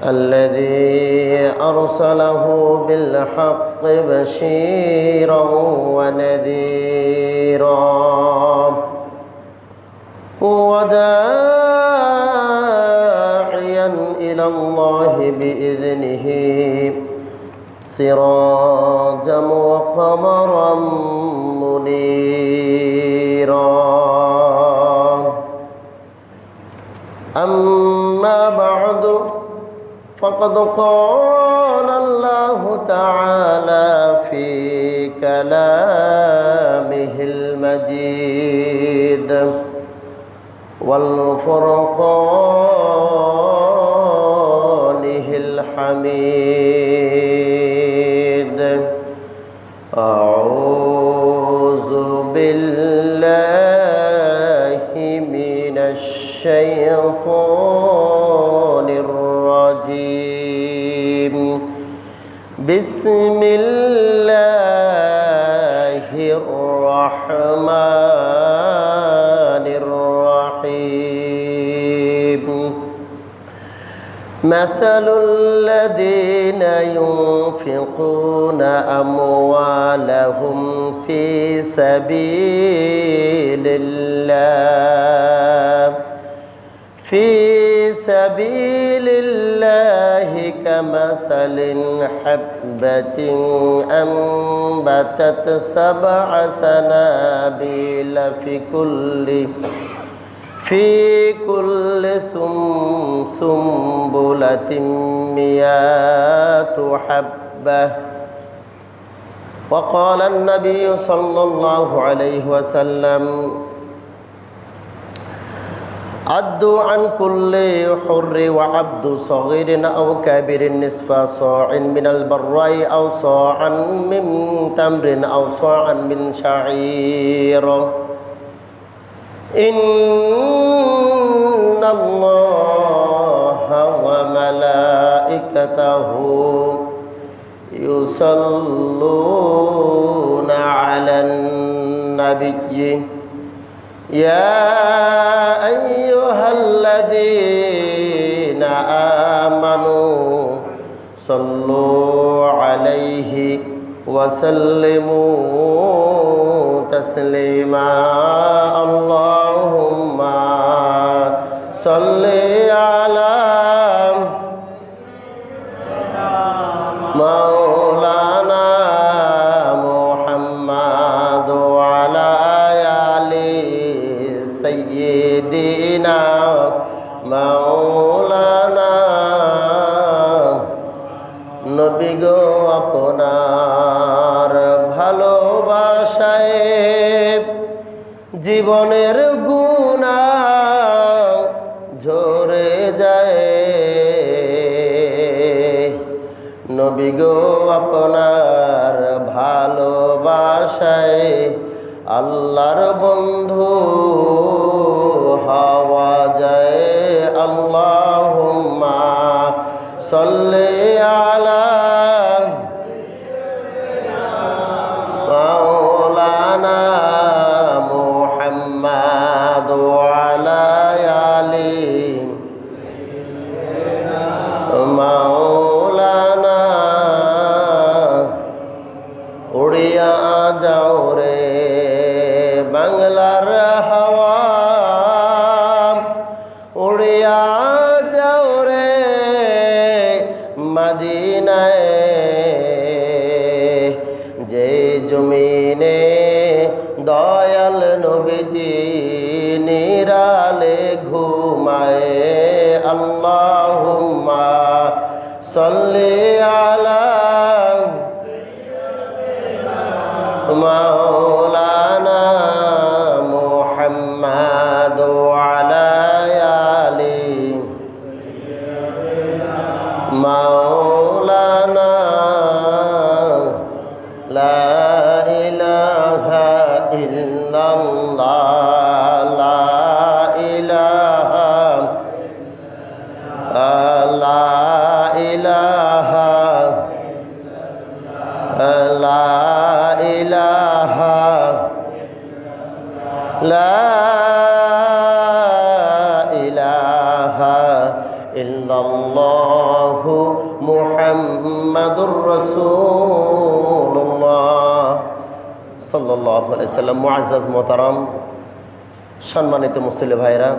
الذي أرسله بالحق بشيرا ونذيرا وداعيا إلى الله بإذنه سراجا وقمرا منيرا. أما بعد فقد قال الله تعالى في كلامه المجيد والفرقانه الحميد. أعوذ بالله من الشيطان الرجيم. بسم الله الرحمن الرحيم. مثل الذين ينفقون أموالهم في سبيل الله كمثل حبة أنبتت 7 سنابل في كل سنبلة 100 حبة. وقال النبي صلى الله عليه وسلم: عدوا عن كل حر وعبد صغير أو كبير نصف صاع من البراء أو صاعا من تمر أو صاعا من شعير. إن الله وملائكته يصلون على النبي يا أيها الذين آمنوا صلوا عليه وسلموا تسليما. اللهم صل على مولانا محمد وعلى آل سيدنا مولانا। নবী গো আপনার ভালোবাসায় জীবনের গুনাহ ঝরে যায়। নবী গো আপনার ভালোবাসায় আল্লাহর বন্ধু হওয়া যায়। আল্লাহুম্মা সাল্লি আলা মাওলানা মুহাম্মাদ ওয়া আলা আলি মাওলানা। উড়িয়া যাও রে বাংলার হাওয়া, উড়িয়া যাও রে মদিনায়। যে জমিনে দয়াল নবীজি নিরালে ঘুমায়। আল্লাহুম্মা সাল্লি আলা মাওলানা মুহাম্মাদ ওয়া আলা আলি মাওলানা। লা ইলাহা ইল্লাল্লাহ, লা ইলাহা ইল্লাল্লাহু মুহাম্মাদুর রাসূলুল্লাহ সাল্লাল্লাহু আলাইহি সাল্লাম। মুআজ্জাজ মোহতারাম, সম্মানিত মুসলিম ভাইরা,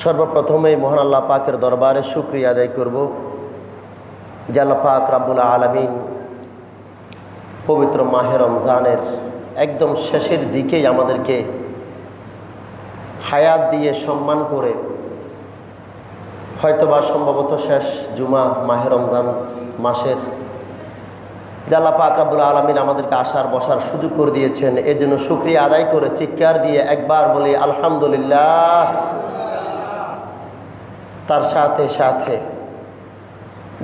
সর্বপ্রথমে মহান আল্লাহ পাকের দরবারে শুকরিয়া আদায় করব যে আল্লাহ পাক রব্বুল আলামিন পবিত্র মাহে রমজানের একদম শেষের দিকেই আমাদেরকে হায়াত দিয়ে সম্মান করে, হয়তোবা সম্ভবত শেষ জুমা মাহে রমজান মাসের, যে আল্লাহ পাক রব্বুল আলামিন আমাদেরকে আসার বসার সুযোগ করে দিয়েছেন। এর জন্য শুকরিয়া আদায় করে চিৎকার দিয়ে একবার বলি আলহামদুলিল্লাহ। তার সাথে সাথে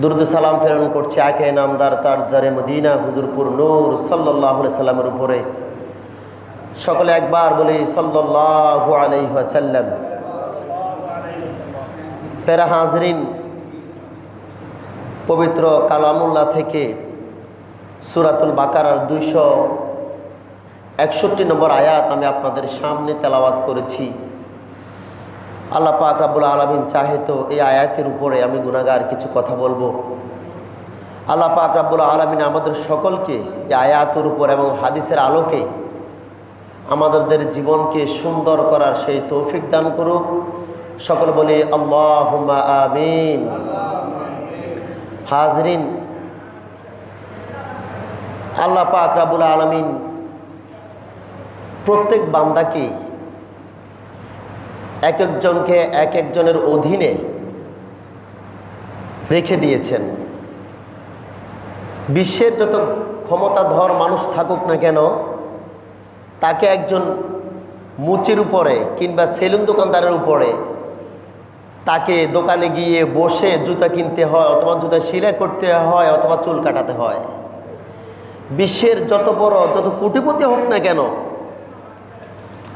দুরুদ সালাম প্রেরণ করছি আকে নামদার তাজদারে মদিনা হুজুরপুর নূর সাল্লাল্লাহু আলাইহি সাল্লামের উপরে। সকলে একবার বলি সাল্লাল্লাহু আলাইহি ওয়াসাল্লাম। প্যারা হাজরিন, পবিত্র কালামুল্লাহ থেকে সূরাতুল বাকারার 261 নম্বর আয়াত আমি আপনাদের সামনে তেলাওয়াত করেছি। আল্লাহ পাক রব্বুল আলামিন চাহে তো এই আয়াতের উপরে আমি গুনাহগার কিছু কথা বলবো। আল্লাহ পাক রব্বুল আলামিন আমাদের সকলকে এই আয়াতের উপর এবং হাদিসের আলোকে আমাদের জীবনকে সুন্দর করার সেই তৌফিক দান করুক। সকল বলি আল্লাহুম্মা আমিন। হাজরিন, আল্লাহ পাক রব্বুল আলামিন প্রত্যেক বান্দাকে এক একজনকে এক একজনের অধীনে রেখে দিয়েছেন। বিশ্বের যত ক্ষমতাধর মানুষ থাকুক না কেন, তাকে একজন মুচির উপরে কিংবা সেলুন দোকানদারের উপরে তাকে দোকানে গিয়ে বসে জুতা কিনতে হয়, অথবা জুতা সেলাই করতে হয়, অথবা চুল কাটাতে হয়। বিশ্বের যত বড় যত কোটিপতি হোক না কেন,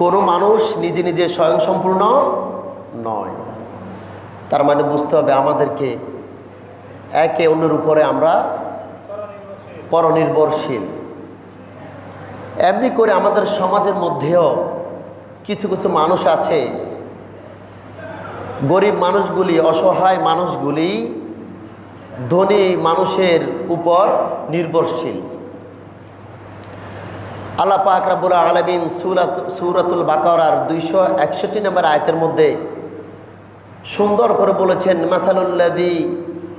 কোনো মানুষ নিজে নিজে স্বয়ংসম্পূর্ণ নয়। তার মানে বুঝতে হবে আমাদেরকে একে অন্যের উপরে আমরা পরনির্ভরশীল। এমনি করে আমাদের সমাজের মধ্যেও কিছু কিছু মানুষ আছে, গরিব মানুষগুলি, অসহায় মানুষগুলি ধনী মানুষের উপর নির্ভরশীল। আল্লাহ পাক রব্বুল আলামিন সূরাতুল বাকারার 261 নম্বর আয়াতের মধ্যে সুন্দর করে বলেছেন,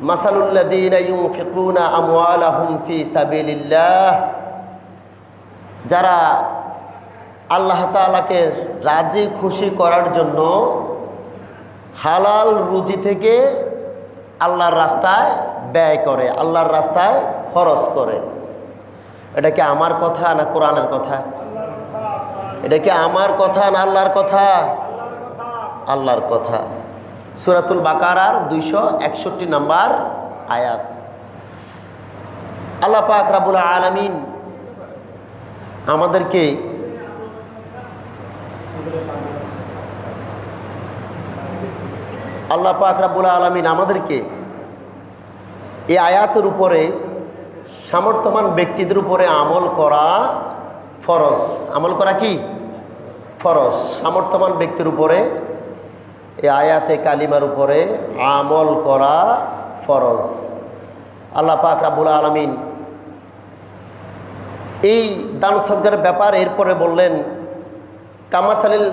মাসালুল্লাযীনা ইউনফিকুনা আমওয়ালাহুম ফি সাবিলিল্লাহ। যারা আল্লাহ তাআলাকে রাজি খুশি করার জন্য হালাল রুজি থেকে আল্লাহর রাস্তায় ব্যয় করে, আল্লাহর রাস্তায় খরচ করে। এটা কি আমার কথা না কোরআনের কথা? এটা কি আমার কথা না আল্লাহর কথা? আল্লাহর কথা। সূরাতুল বাকারার 261 নম্বর আয়াত। আল্লাহ পাক রব্বুল আলামিন আমাদেরকে এই আয়াতের উপরে সামর্থ্যবান ব্যক্তিদের উপরে আমল করা ফরজ। আমল করা কি ফরজ? সামর্থ্যবান ব্যক্তির উপরে এই আয়াতে কালিমার উপরে আমল করা ফরজ। আল্লাহ পাক রব্বুল আলামিন এই দান সদকার ব্যাপার এরপরে বললেন,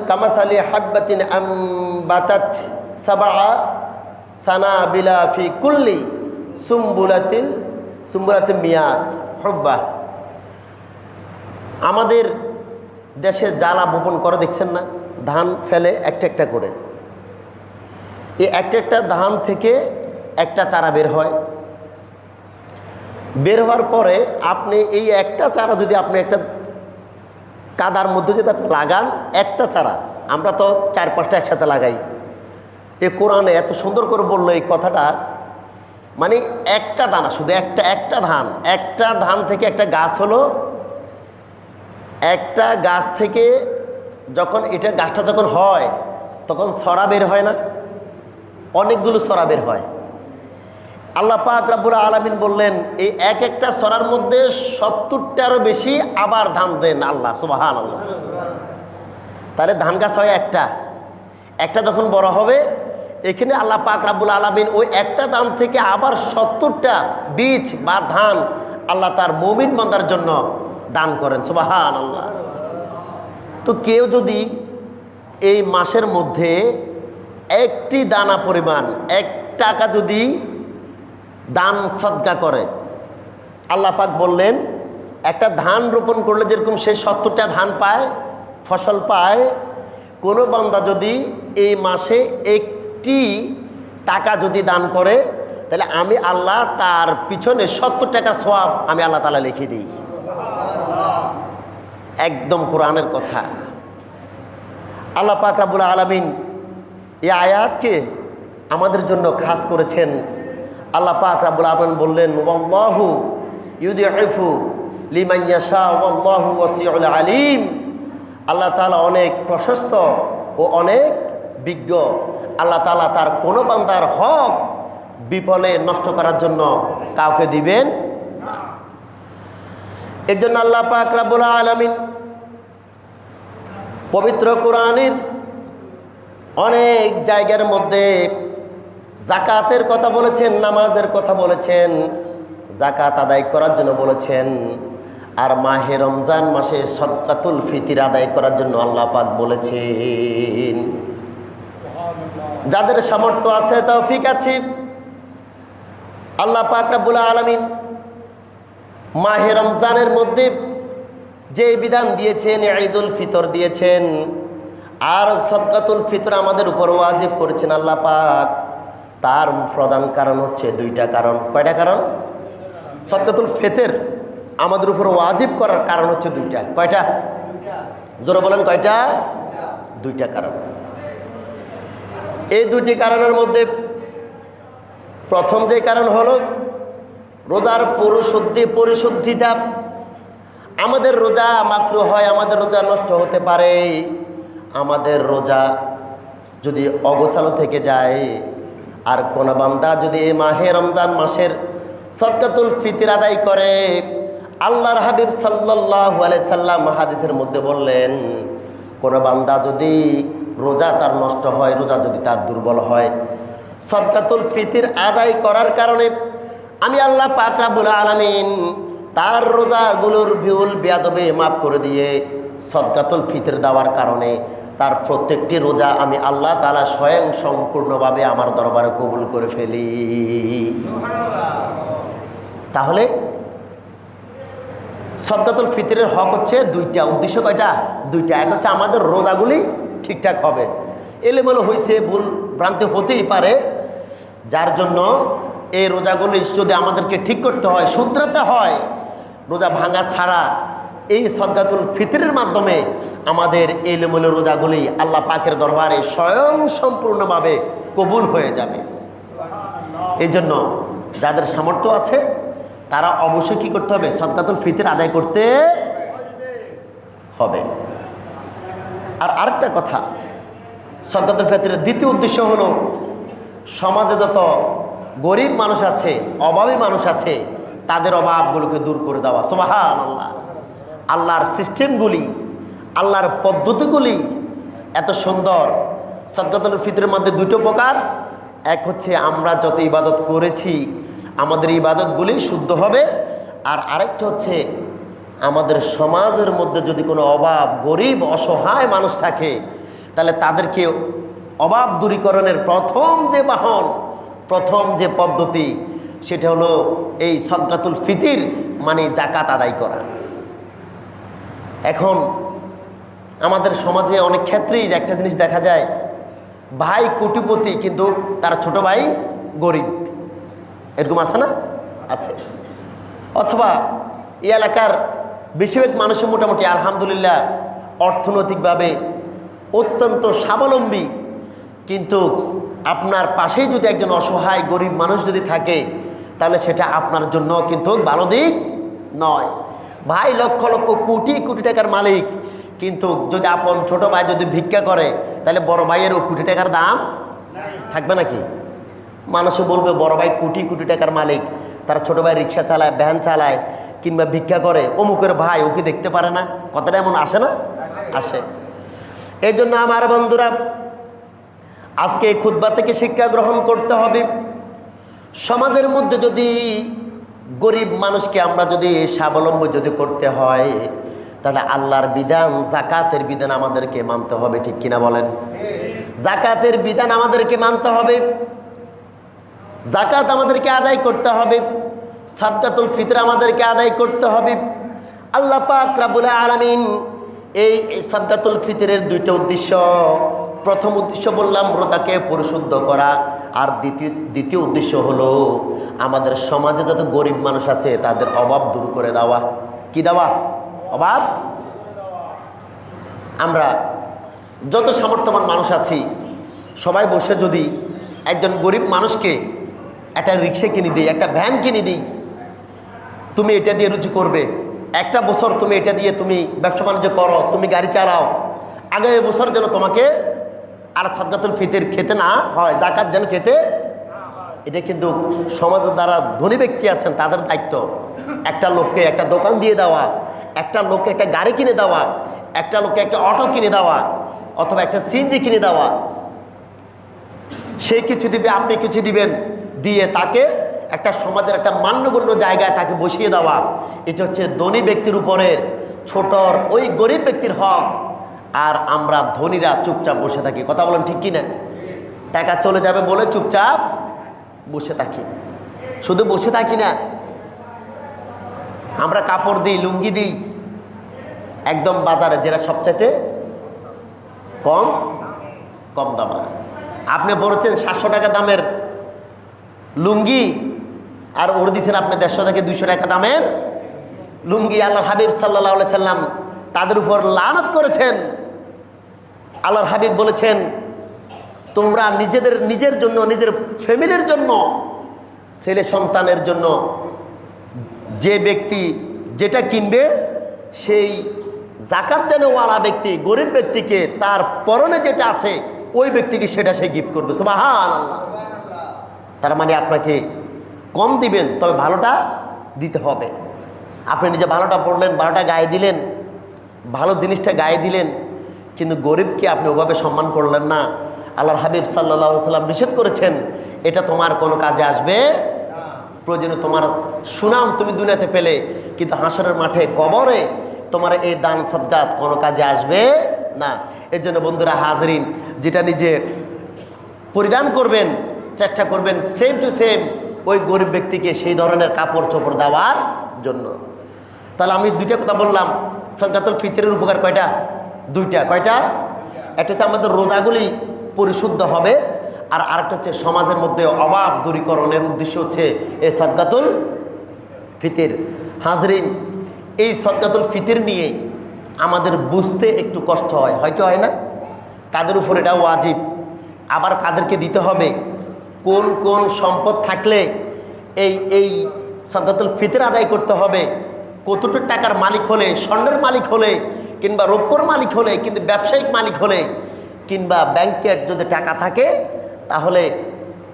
কামাসালি হাব্বাতিন আমবাতাত সাবআ সানাবিলা ফি কুল্লি সুম্বুলাতিন মিয়াত হুব্বা। আমাদের দেশে জ্বালা বপন করে দেখছেন না, ধান ফেলে একটা একটা করে। এই একটা একটা ধান থেকে একটা চারা বের হয়। বের হওয়ার পরে আপনি এই একটা চারা যদি আপনি একটা কাদার মধ্যে যদি আপনি লাগান, একটা চারা, আমরা তো 4-5টা একসাথে লাগাই। এ কোরআনে এত সুন্দর করে বললো এই কথাটা, মানে একটা দানা, শুধু একটা ধান থেকে একটা গাছ হলো। একটা গাছ থেকে যখন গাছটা যখন হয় তখন ছড়া বের হয় না, অনেকগুলো ছড়া বের হয়। আল্লাহ পাক রব্বুল আলামিন বললেন এই এক একটা ছড়ার মধ্যে 70টারও বেশি আবার ধান দেন আল্লাহ, সুবহানাল্লাহ। তাহলে ধান গাছ হয় একটা যখন বড় হবে এখানে আল্লাহ পাক রাব্বুল আলামিন ওই একটা দান থেকে আবার 70টা বীজ বা ধান আল্লাহ তার মুমিন বান্দার জন্য দান করেন। সুবহানাল্লাহ। তো কেউ যদি এই মাসের মধ্যে একটি দানা পরিমাণ 1 টাকা যদি দান সদকা করে, আল্লাহ পাক বললেন একটা ধান রোপণ করলে যেরকম সে 70টা ধান পায়, ফসল পায়, কোনো বান্দা যদি এই মাসে একটি টাকা যদি দান করে, তাহলে আমি আল্লাহ তার পিছনে 70 টাকার সওয়াব আমি আল্লাহ তাআলা লিখে দিই। একদম কোরআনের কথা। আল্লাহ পাক রাব্বুল আলামিন এই আয়াতকে আমাদের জন্য খাস করেছেন। আল্লাহ পাক রাব্বুল আলামিন বললেন, ওয়াল্লাহু ইউদিফু লিমান ইয়াশা ওয়াল্লাহু ওয়াসিউল আলিম। আল্লাহ তাআলা অনেক প্রশস্ত ও অনেক বিজ্ঞ। আল্লাহ তাআলা তার কোনো বান্দার হক বিফলে নষ্ট করার জন্য কাউকে দিবেন না। এর জন্য আল্লাহ পাক রাব্বুল আলামিন পবিত্র কোরআনের অনেক জায়গার মধ্যে যাকাতের কথা বলেছেন, নামাজের কথা বলেছেন, যাকাত আদায় করার জন্য বলেছেন। আর মাহে রমজান মাসে সদকাতুল ফিতর আদায় করার জন্য আল্লাহ পাক বলেছেন। যাদের সামর্থ্য আছে, তৌফিক আছে, আল্লাহ পাক রব্বুল আলামিন মাহে রমজানের মধ্যে যে বিধান দিয়েছেন, ঈদুল ফিতর দিয়েছেন, আর সদকাতুল ফিতর আমাদের উপর ওয়াজিব করেছেন আল্লাহ পাক। তার প্রধান কারণ হচ্ছে 2টা কারণ। কয়টা কারণ? সদকাতুল ফিতর আমাদের উপর ওয়াজিব করার কারণ হচ্ছে 2টা। কয়টা? জোরে বলেন, কয়টা? 2টা কারণ। এই 2টি কারণের মধ্যে প্রথম যে কারণ হলো রোজার পরিশুদ্ধিতা। আমাদের রোজা মাকরুহ হয়, আমাদের রোজা নষ্ট হতে পারে। আমাদের রোজা যদি অগোছালো থেকে যায়, আর কোন বান্দা যদি এই মাহে রমজান মাসের সদকাতুল ফিতর আদায় করে, আল্লাহর হাবিব সাল্লাল্লাহু আলাইহি সাল্লাম হাদিসের মধ্যে বললেন, কোন বান্দা যদি রোজা তার নষ্ট হয়, রোজা যদি তার দুর্বল হয়, সদকাতুল ফিতর আদায় করার কারণে আমি আল্লাহ পাক রব্বুল আলামিন তার রোজাগুলোর ভুল বেয়াদবি মাফ করে দিয়ে সদকাতুল ফিতর দেওয়ার কারণে তার প্রত্যেকটি রোজা আমি আল্লাহ তাআলা স্বয়ং সম্পূর্ণভাবে আমার দরবারে কবুল করে ফেলি। তাহলে সদকাতুল ফিতরের হক হচ্ছে 2টা। উদ্দেশ্য কয়টা? 2টা। এক হচ্ছে আমাদের রোজাগুলি ঠিকঠাক হবে। এলোমেলো হয়েছে, ভুল ভ্রান্তি হতেই পারে, যার জন্য এই রোজাগুলি যদি আমাদেরকে ঠিক করতে হয়, শুধরাতে হয়, রোজা ভাঙা ছাড়া এই সদকাতুল ফিতরের মাধ্যমে আমাদের এলোমেলো রোজাগুলি আল্লাহ পাকের দরবারে স্বয়ং সম্পূর্ণভাবে কবুল হয়ে যাবে। এই জন্য যাদের সামর্থ্য আছে তারা অবশ্যই কি করতে হবে? সদকাতুল ফিতর আদায় করতে হবে। আর আরেকটা কথা, সদকাতুল ফিতরের দ্বিতীয় উদ্দেশ্য হলো সমাজে যত গরিব মানুষ আছে, অভাবী মানুষ আছে, তাদের অভাবগুলোকে দূর করে দেওয়া। সুবহানাল্লাহ। আল্লাহর সিস্টেমগুলি, আল্লাহর পদ্ধতিগুলি এত সুন্দর। সদকাতুল ফিতরের মধ্যে 2টো প্রকার। এক হচ্ছে আমরা যত ইবাদত করেছি আমাদের ইবাদতগুলি শুদ্ধ হবে, আর আরেকটা হচ্ছে আমাদের সমাজের মধ্যে যদি কোনো অভাব, গরিব, অসহায় মানুষ থাকে, তাহলে তাদেরকে অভাব দূরীকরণের প্রথম যে বাহন, প্রথম যে পদ্ধতি, সেটা হলো এই সদকাতুল ফিতর, মানে যাকাত আদায় করা। এখন আমাদের সমাজে অনেক ক্ষেত্রেই একটা জিনিস দেখা যায়, ভাই কোটিপতি কিন্তু তার ছোট ভাই গরিব। এরকম আছে না? আছে। অথবা এই এলাকার বেশিরভাগ মানুষের মোটামুটি আলহামদুলিল্লাহ অর্থনৈতিকভাবে অত্যন্ত স্বাবলম্বী, কিন্তু আপনার পাশেই যদি একজন অসহায় গরিব মানুষ যদি থাকে, তাহলে সেটা আপনার জন্য কিন্তু ভালো দিক নয়। ভাই লক্ষ লক্ষ কোটি কোটি টাকার মালিক, কিন্তু যদি আপন ছোট ভাই যদি ভিক্ষা করে, তাহলে বড় ভাইয়ের কোটি টাকার দাম থাকবে নাকি? মানুষে বলবে বড় ভাই কোটি কোটি টাকার মালিক, তার ছোট ভাই রিক্সা চালায়, ভ্যান চালায়, কিংবা ভিক্ষা করে, অমুকের ভাই ওকে দেখতে পারে না। কথাটা এমন আসে না? আসে। এই জন্য আমার বন্ধুরা, আজকে এই খুতবা থেকে শিক্ষা গ্রহণ করতে হবে, সমাজের মধ্যে যদি গরিব মানুষকে আমরা যদি স্বাবলম্বী যদি করতে হয়, তাহলে আল্লাহর বিধান যাকাতের বিধান আমাদেরকে মানতে হবে। ঠিক কিনা বলেন? যাকাতের বিধান আমাদেরকে মানতে হবে, যাকাত আমাদেরকে আদায় করতে হবে, সাদকাতুল ফিতর আমাদেরকে আদায় করতে হবে। আল্লাহ পাক রব্বুল আলামিন এই সাদকাতুল ফিতরের দুইটা উদ্দেশ্য, প্রথম উদ্দেশ্য বললাম রোজাকে পরিশুদ্ধ করা, আর দ্বিতীয় উদ্দেশ্য হলো আমাদের সমাজে যত গরিব মানুষ আছে তাদের অভাব দূর করে দেওয়া। কি দেওয়া? অভাব। আমরা যত সামর্থ্যবান মানুষ আছি সবাই বসে যদি একজন গরিব মানুষকে একটা রিক্সা কিনে দিই, একটা ভ্যান কিনে দিই, তুমি এটা দিয়ে রুজি করবে, একটা বছর তুমি এটা দিয়ে তুমি ব্যবসা বাণিজ্য করো, তুমি গাড়ি চালাও, আগামী বছর যেন তোমাকে আর সাদকাতুল ফিতর খেতে না হয়, যাকাত যেন খেতে। এটা কিন্তু সমাজের দ্বারা ধনী ব্যক্তি আছেন তাদের দায়িত্ব। একটা লোককে একটা দোকান দিয়ে দেওয়া, একটা লোককে একটা গাড়ি কিনে দেওয়া, একটা লোককে একটা অটো কিনে দেওয়া, অথবা একটা সিএনজি কিনে দেওয়া। সে কিছু দিবে, আপনি কিছু দিবেন, দিয়ে তাকে একটা সমাজের একটা মান্যগণ্য জায়গায় তাকে বসিয়ে দেওয়া। এটা হচ্ছে ধনী ব্যক্তির উপরে ছোটর ওই গরিব ব্যক্তির হক। আর আমরা ধনীরা চুপচাপ বসে থাকি। কথা বলেন ঠিক কিনা? টাকা চলে যাবে বলে চুপচাপ বসে থাকি। শুধু বসে থাকি না, আমরা কাপড় দিই, লুঙ্গি দিই একদম বাজারে যেটা সবচাইতে কম কম দাম। আপনি বলেছেন 700 টাকা দামের লুঙ্গি, আর ওর দিচ্ছেন আপনি 150 থেকে 200 টাকা দামের লুঙ্গি। আল্লাহর হাবিব সাল্লাল্লাহু আলাইহি সাল্লাম তাদের উপর লানত করেছেন। আল্লাহর হাবিব বলেছেন, তোমরা নিজের জন্য, নিজের ফ্যামিলির জন্য, ছেলে সন্তানের জন্য যে ব্যক্তি যেটা কিনবে, সেই যাকাত দেনওয়ালা ব্যক্তি গরিব ব্যক্তিকে তার পরনে যেটা আছে ওই ব্যক্তিকে সেটা সে গিফট করবে। সুবহানাল্লাহ। তার মানে আপনাকে কম দিবেন, তবে ভালোটা দিতে হবে। আপনি নিজে ভালোটা পড়লেন, ভালোটা গায়ে দিলেন, ভালো জিনিসটা গায়ে দিলেন, কিন্তু গরিবকে আপনি ওভাবে সম্মান করলেন না। আল্লাহর হাবিব সাল্লাল্লাহু আলাইহি সাল্লাম নিষেধ করেছেন, এটা তোমার কোনো কাজে আসবে। প্রয়োজনে তোমার সুনাম তুমি দুনিয়াতে পেলে, কিন্তু হাসরের মাঠে কবরে তোমার এই দান সাদকাত কোনো কাজে আসবে না। এর জন্য বন্ধুরা হাজরিন, যেটা নিজে পরিধান করবেন চেষ্টা করবেন সেম টু সেম ওই গরিব ব্যক্তিকে সেই ধরনের কাপড় চোপড় দেওয়ার জন্য। তাহলে আমি দুইটা কথা বললাম। সাদকাতুল ফিতরের উপকার কয়টা? দুইটা। কয়টা? একটা হচ্ছে আমাদের রোজাগুলি পরিশুদ্ধ হবে, আর আরেকটা হচ্ছে সমাজের মধ্যে অভাব দূরীকরণের উদ্দেশ্য হচ্ছে এই সাদকাতুল ফিতর। হাজরিন, এই সাদকাতুল ফিতর নিয়ে আমাদের বুঝতে একটু কষ্ট হয়, হয়তো হয় না? কাদের উপর এটা ওয়াজিব, আবার কাদেরকে দিতে হবে, কোন কোন সম্পদ থাকলে এই সাদকাতুল ফিতর আদায় করতে হবে, কতটুকু টাকার মালিক হলে, স্বর্ণের মালিক হলে, কিংবা রৌপ্যর মালিক হলে, কিন্তু ব্যবসায়িক মালিক হলে, কিংবা ব্যাংকের যদি টাকা থাকে, তাহলে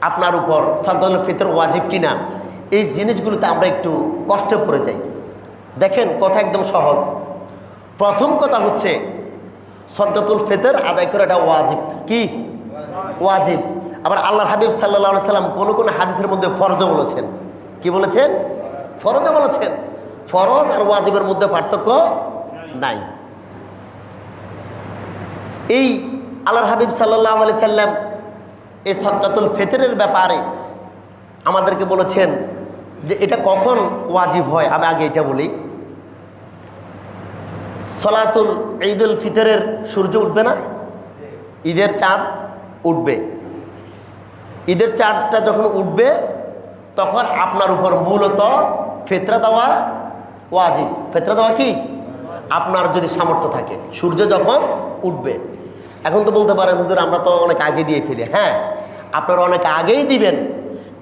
আপনার উপর সাদকাতুল ফিতর ওয়াজিব কিনা, এই জিনিসগুলোতে আমরা একটু কষ্টে পড়ে যাই। দেখেন, কথা একদম সহজ। প্রথম কথা হচ্ছে সাদকাতুল ফিতর আদায় করা এটা ওয়াজিব। কি ওয়াজিব? আবার আল্লাহর হাবিব সাল্লাল্লাহু আলাইহি সাল্লাম কোন কোন হাদিসের মধ্যে ফরজও বলেছেন। কি বলেছেন? ফরজও বলেছেন। ফরজ আর ওয়াজিবের মধ্যে পার্থক্য নাই। এই আল্লাহর হাবিব সাল্লাল্লাহু আলাইহি সাল্লাম এই সাদকাতুল ফিতরের ব্যাপারে আমাদেরকে বলেছেন যে এটা কখন ওয়াজিব হয়। আমি আগে এটা বলি, সলাতুল ঈদুল ফিতরের সূর্য উঠবে না, ঈদের চাঁদ উঠবে। ঈদের চাঁদটা যখন উঠবে তখন আপনার উপর মূলত ফিতরা দেওয়া ওয়াজিব। ফিতরা দেওয়া কি? আপনার যদি সামর্থ্য থাকে, সূর্য যখন উঠবে। এখন তো বলতে পারেন, হুজুর আমরা তো অনেক আগে দিয়ে ফেলি। হ্যাঁ, আপনারা অনেক আগেই দিবেন,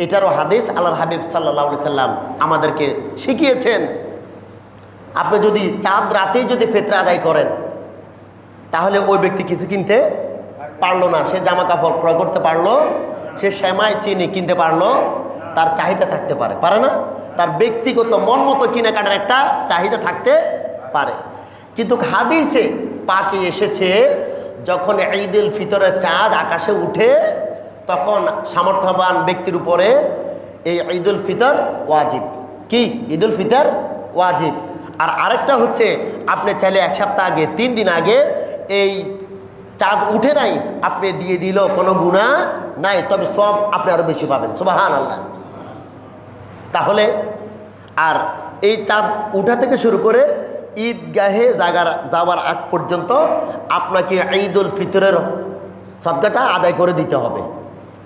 এটারও হাদিস আল্লাহর হাবিব সাল্লাল্লাহু আলাইহি সাল্লাম আমাদেরকে শিখিয়েছেন। আপনি যদি চাঁদ রাতেই যদি ফিতরা আদায় করেন, তাহলে ওই ব্যক্তি কিছু কিনতে পারলো না, সে জামা কাপড় ক্রয় করতে পারলো, সে সেমাই চিনি কিনতে পারলো, তার চাহিদা থাকতে পারে, পারে না? তার ব্যক্তিগত মন মতো কেনাকাটার একটা চাহিদা থাকতে পারে। কিন্তু হাদিসে পাকে এসেছে, যখন ঈদুল ফিতরের চাঁদ আকাশে উঠে তখন সামর্থ্যবান ব্যক্তির উপরে এই ঈদুল ফিতর ওয়াজিব। কি ঈদুল ফিতর ওয়াজিব। আর আরেকটা হচ্ছে আপনি চাইলে এক সপ্তাহ আগে 3 দিন আগে এই চাঁদ উঠে নাই আপনি দিয়ে দিল, কোনো গুনাহ নাই, তবে সব আপনি আরো বেশি পাবেন। সুবহানাল্লাহ। তাহলে আর এই চাঁদ উঠা থেকে শুরু করে ঈদগাহে যাওয়ার আগ পর্যন্ত আপনাকে ঈদুল ফিতরের সদকাটা আদায় করে দিতে হবে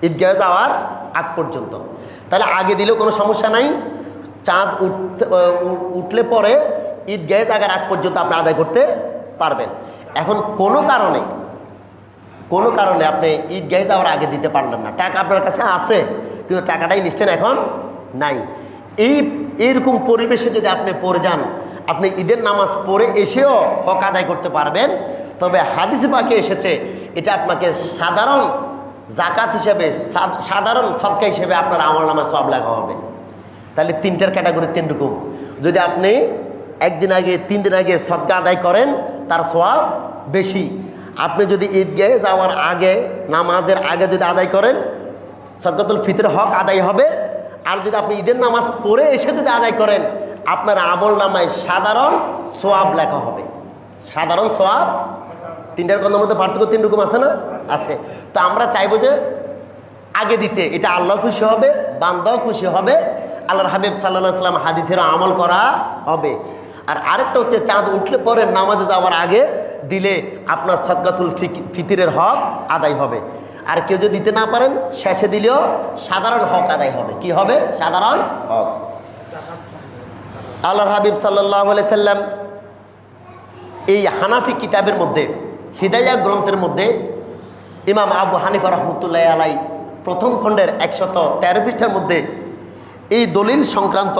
ঈদগাহে যাওয়ার আগ পর্যন্ত। তাহলে আগে দিলেও কোনো সমস্যা নাই, চাঁদ উঠলে পরে ঈদগাহে যাওয়ার আগ পর্যন্ত আপনি আদায় করতে পারবেন। এখন কোনো কারণে আপনি ঈদগাহে যাওয়ার আগে দিতে পারলেন না, টাকা আপনার কাছে আছে কিন্তু টাকাটাই নিচ্ছেন এখন নাই, এইরকম পরিবেশে যদি আপনি পড়ে যান, আপনি ঈদের নামাজ পড়ে এসেও হক আদায় করতে পারবেন। তবে হাদিসে পাকে এসেছে এটা আপনাকে সাধারণ জাকাত হিসেবে, সাধারণ সদকা হিসেবে আপনার আমল নামায় সওয়াব লেখা হবে। তাহলে 3টার ক্যাটাগরি 3 রকম। যদি আপনি 1 দিন আগে 3 দিন আগে সদকা আদায় করেন তার সওয়াব বেশি। আপনি যদি ঈদগাহে যাওয়ার আগে, নামাজের আগে যদি আদায় করেন সদকাতুল ফিতর হক আদায় হবে। আর যদি আপনি ঈদের নামাজ পড়ে এসে যদি আদায় করেন আপনার আমল নামায় সাধারণ সওয়াব লেখা হবে। সাধারণ সওয়াব। 3টার কথার মধ্যে পার্থক্য 3 রকম আছে না? আছে। তো আমরা চাইবো যে আগে দিতে, এটা আল্লাহ খুশি হবে, বান্দাও খুশি হবে, আল্লাহর হাবিব সাল্লাল্লাহু আলাইহি ওয়াসাল্লাম হাদিসের আমল করা হবে। আর আরেকটা হচ্ছে চাঁদ উঠলে পরে নামাজে যাওয়ার আগে দিলে আপনার সদকাতুল ফিতরের হক আদায় হবে। আর কেউ যদি দিতে না পারেন শেষে দিলেও সাধারণ হক আদায় হবে। কি হবে? সাধারণ হক। আল্লাহর হাবিব সাল্লাল্লাহু আলাইহি সাল্লাম এই হানাফি কিতাবের মধ্যে, হিদায়া গ্রন্থের মধ্যে ইমাম আবু হানিফা রহমতুল্লাহি আলাইহি প্রথম খণ্ডের 113 পৃষ্ঠার মধ্যে এই দলিল সংক্রান্ত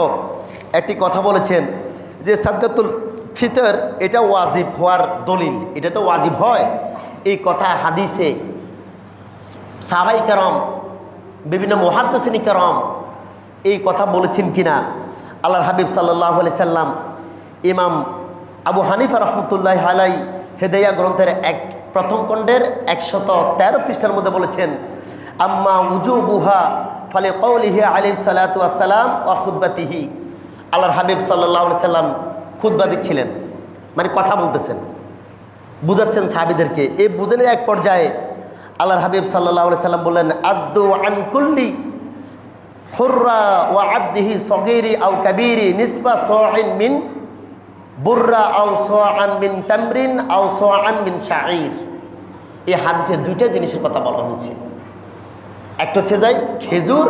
একটি কথা বলেছেন যে সাদকাতুল ফিতর এটা ওয়াজিব হওয়ার দলিল। এটা তো ওয়াজিব হয়, এই কথা হাদিসে সাহাবায়ে কেরাম, বিভিন্ন মুহাদ্দিসিনে কেরাম এই কথা বলেছেন কিনা আল্লাহর হাবিব সাল্লাল্লাহু আলাইহি সাল্লাম ইমাম আবু হানিফা রহমতুল্লাহি আলাইহি হিদায়া গ্রন্থের প্রথম খণ্ডের 113 পৃষ্ঠার মধ্যে বলেছেন, আম্মা উজুবুহা ফালি কওলিহি আলাইহিস সালাতু ওয়াস সালাম ওয়া খুতবাতিহি। আল্লাহর হাবিব সাল্লাল্লাহু আলাইহি সাল্লাম খুতবা দিচ্ছিলেন, মানে কথা বলতেছেন, বুঝাচ্ছেন সাহাবীদেরকে। এই বুঝানোর এক পর্যায়ে আল্লাহর হাবিব সাল্লাল্লাহু আলাইহি সাল্লাম বললেন, আদ্দু আন কুল্লি হুররা ওয়া আবদিহি সগীরি আও কাবীরি নিসফা সা'ইন মিন বুররা আও সা'আন মিন তামরিন আও সা'আন মিন শাঈর। এই হাদিসে 2টা জিনিসের কথা বলা হয়েছে। একটা হচ্ছে যাই খেজুর,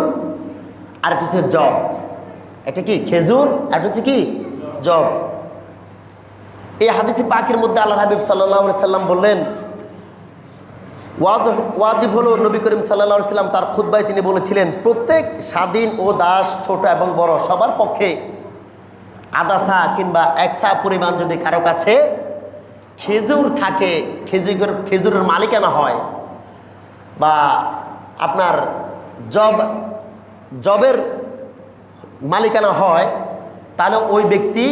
আর একটা হচ্ছে জব। একটা কি খেজুর, আর হচ্ছে কি জব। এই হাদিসে পাকের মধ্যে আল্লাহর হাবিব সাল্লাল্লাহু আলাইহি সাল্লাম বললেন ওয়াজিব হলো, নবী করিম সাল্লাল্লাহু আলাইহি সাল্লাম তার খুতবায় তিনি বলেছিলেন প্রত্যেক স্বাধীন ও দাস, ছোট এবং বড় সবার পক্ষে আদাসা কিংবা একসা পরিমাণ যদি কারো কাছে খেজুর থাকে, খেজুরের মালিকানা হয়, বা আপনার জবের মালিকানা হয়, তাহলে ওই ব্যক্তি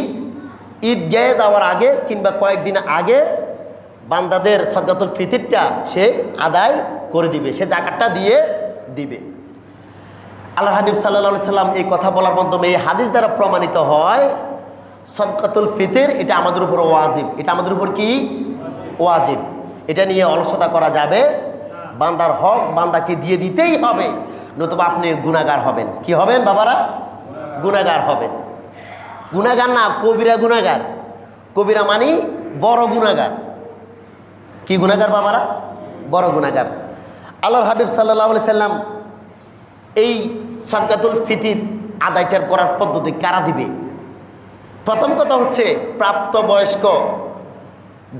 ঈদগাহে যাওয়ার আগে কিংবা কয়েকদিন আগে বান্দাদের সদকাতুল ফিতরটা সে আদায় করে দিবে, সে যাকাতটা দিয়ে দিবে। আল্লাহর হাবিব সাল্লাল্লাহু আলাইহি সাল্লাম এই কথা বলার মাধ্যমে, এই হাদিস দ্বারা প্রমাণিত হয় সদকাতুল ফিতর এটা আমাদের উপর ওয়াজিব। এটা আমাদের উপর কি ওয়াজিব। এটা নিয়ে অলসতা করা যাবে, বান্দার হক বান্দাকে দিয়ে দিতেই হবে, নতুবা আপনি গুনাহগার হবেন। কি হবেন বাবারা? গুনাহগার হবেন। গুনাহগার না, কবিরা গুনাহগার। কবিরা মানে বড় গুনাহগার। কি গুনাহগার বাবারা? বড় গুনাহগার। আল্লাহর হাবিব সাল্লাল্লাহু আলাইহি সাল্লাম এই সদকাতুল ফিতর আদায়টার করার পদ্ধতি কারা দিবে? প্রথম কথা হচ্ছে প্রাপ্তবয়স্ক